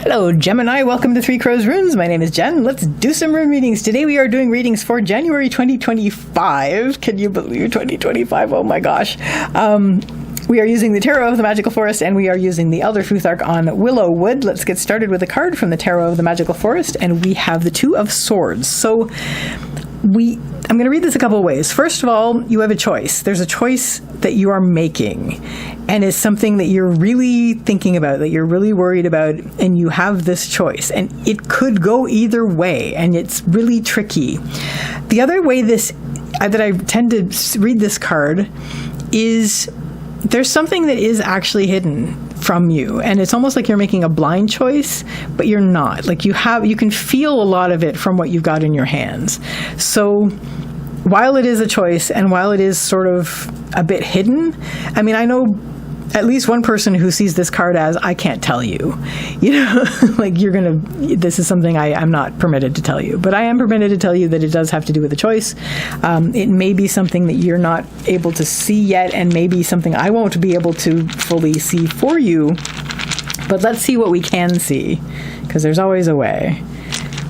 Hello, Gemini. Welcome to Three Crows Runes. My name is Jen. Let's do some rune readings. Today we are doing readings for January 2025. Can you believe 2025? Oh my gosh. We are using the Tarot of the Magical Forest, and we are using the Elder Futhark on Willow wood. Let's get started with a card from the Tarot of the Magical Forest, and we have the Two of Swords. So I'm going to read this a couple of ways. First of all, you have a choice. There's a choice that you are making, and it's something that you're really thinking about, that you're really worried about, and you have this choice. And it could go either way, and it's really tricky. The other way that I tend to read this card is there's something that is actually hidden from you, and it's almost like you're making a blind choice, but you're not. Like you can feel a lot of it from what you've got in your hands. So while it is a choice and while it is sort of a bit hidden, I mean, I know at least one person who sees this card as, I can't tell you, like this is something I'm not permitted to tell you, but I am permitted to tell you that it does have to do with a choice. It may be something that you're not able to see yet, and maybe something I won't be able to fully see for you, but let's see what we can see, because there's always a way.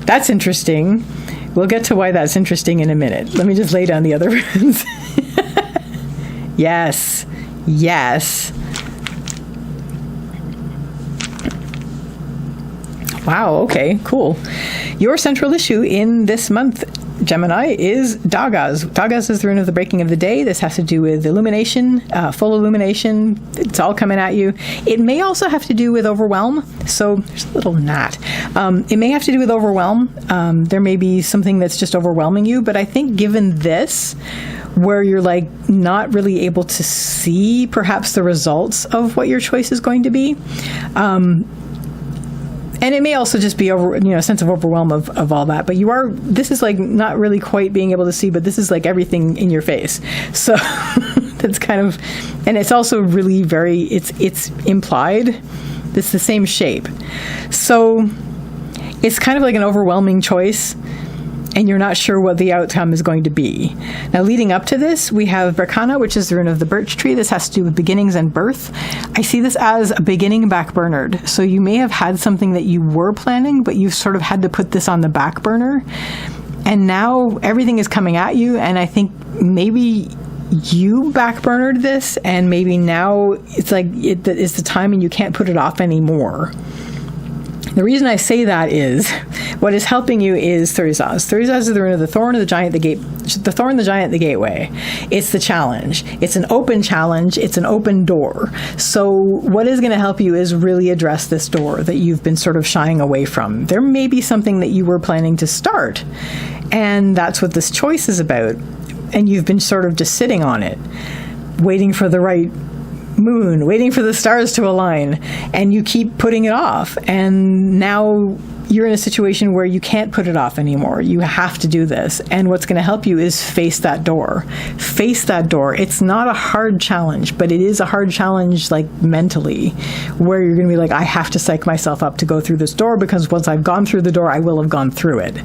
That's interesting. We'll get to why that's interesting in a minute. Let me just lay down the other runes. Yes. Wow, okay, cool. Your central issue in this month, Gemini, is Dagas. Dagas is the rune of the breaking of the day. This has to do with illumination, full illumination. It's all coming at you. It may also have to do with overwhelm. So there's a little gnat. It may have to do with overwhelm. There may be something that's just overwhelming you, but I think given this, where you're like not really able to see perhaps the results of what your choice is going to be, and it may also just be a sense of overwhelm of all that. But this is like not really quite being able to see, but this is like everything in your face. So that's kind of, and it's also really it's implied. It's the same shape. So it's kind of like an overwhelming choice, and you're not sure what the outcome is going to be. Now, leading up to this, we have Berkana, which is the rune of the birch tree. This has to do with beginnings and birth. I see this as a beginning backburnered. So you may have had something that you were planning, but you've sort of had to put this on the back burner. And now everything is coming at you, and I think maybe you backburnered this, and maybe now it's like it's the time and you can't put it off anymore. The reason I say that is what is helping you is Thurizaz. Thurizaz is the rune of the thorn of the giant, the thorn, the giant, the gateway. It's the challenge. It's an open challenge. It's an open door. So what is going to help you is really address this door that you've been sort of shying away from. There may be something that you were planning to start, and that's what this choice is about. And you've been sort of just sitting on it, waiting for the right moon, waiting for the stars to align, and you keep putting it off, and now you're in a situation where you can't put it off anymore. You have to do this, and what's going to help you is face that door. Face that door. It's not a hard challenge, but it is a hard challenge, like mentally, where you're going to be like, I have to psych myself up to go through this door, because once I've gone through the door, I will have gone through it.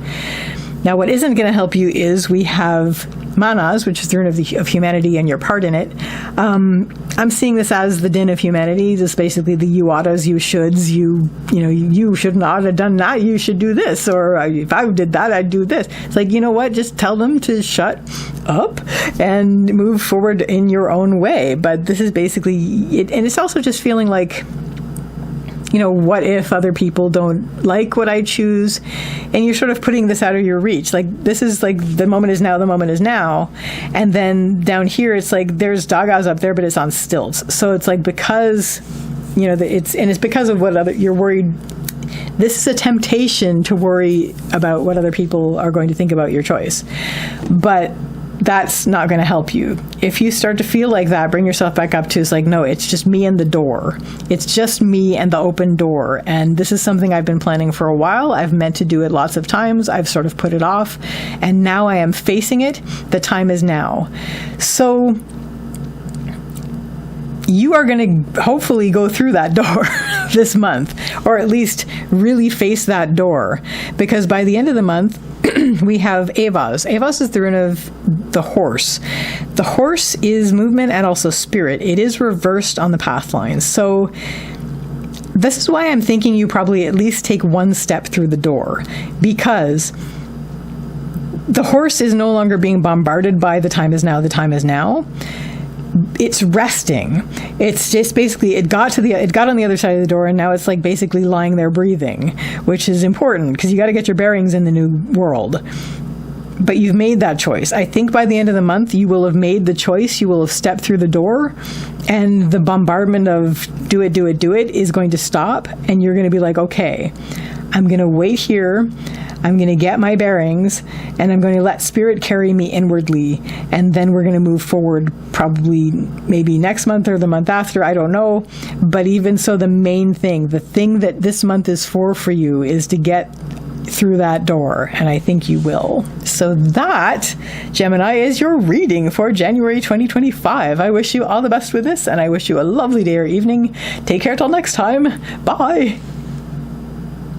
Now, what isn't going to help you is we have Manas, which is the rune of humanity and your part in it. I'm seeing this as the din of humanity, just basically the you oughtas, you shoulds, you should not have done that, you should do this, or if I did that, I'd do this. It's like, you know what, just tell them to shut up and move forward in your own way. But this is basically it, and it's also just feeling like, what if other people don't like what I choose? And you're sort of putting this out of your reach. Like, this is like, the moment is now, the moment is now. And then down here, it's like, there's Dagas up there, but it's on stilts. So it's like, because, it's because of what you're worried. This is a temptation to worry about what other people are going to think about your choice. But that's not going to help you. If you start to feel like that, bring yourself back up to, it's like, no, it's just me and the door. It's just me and the open door. And this is something I've been planning for a while. I've meant to do it lots of times. I've sort of put it off. And now I am facing it. The time is now. So you are going to hopefully go through that door this month, or at least really face that door. Because by the end of the month, we have Avaz. Avaz is the rune of the horse. The horse is movement and also spirit. It is reversed on the path lines. So this is why I'm thinking you probably at least take one step through the door, because the horse is no longer being bombarded by the time is now, the time is now. It's resting. It's just basically, it got on the other side of the door, and now it's like basically lying there breathing, which is important because you got to get your bearings in the new world. But you've made that choice. I think by the end of the month, you will have made the choice. You will have stepped through the door, and the bombardment of do it is going to stop, and you're going to be like, okay, I'm going to wait here. I'm going to get my bearings, and I'm going to let Spirit carry me inwardly, and then we're going to move forward probably maybe next month or the month after, I don't know. But even so, the main thing, the thing that this month is for you is to get through that door, and I think you will. So that, Gemini, is your reading for January 2025. I wish you all the best with this, and I wish you a lovely day or evening. Take care till next time. Bye.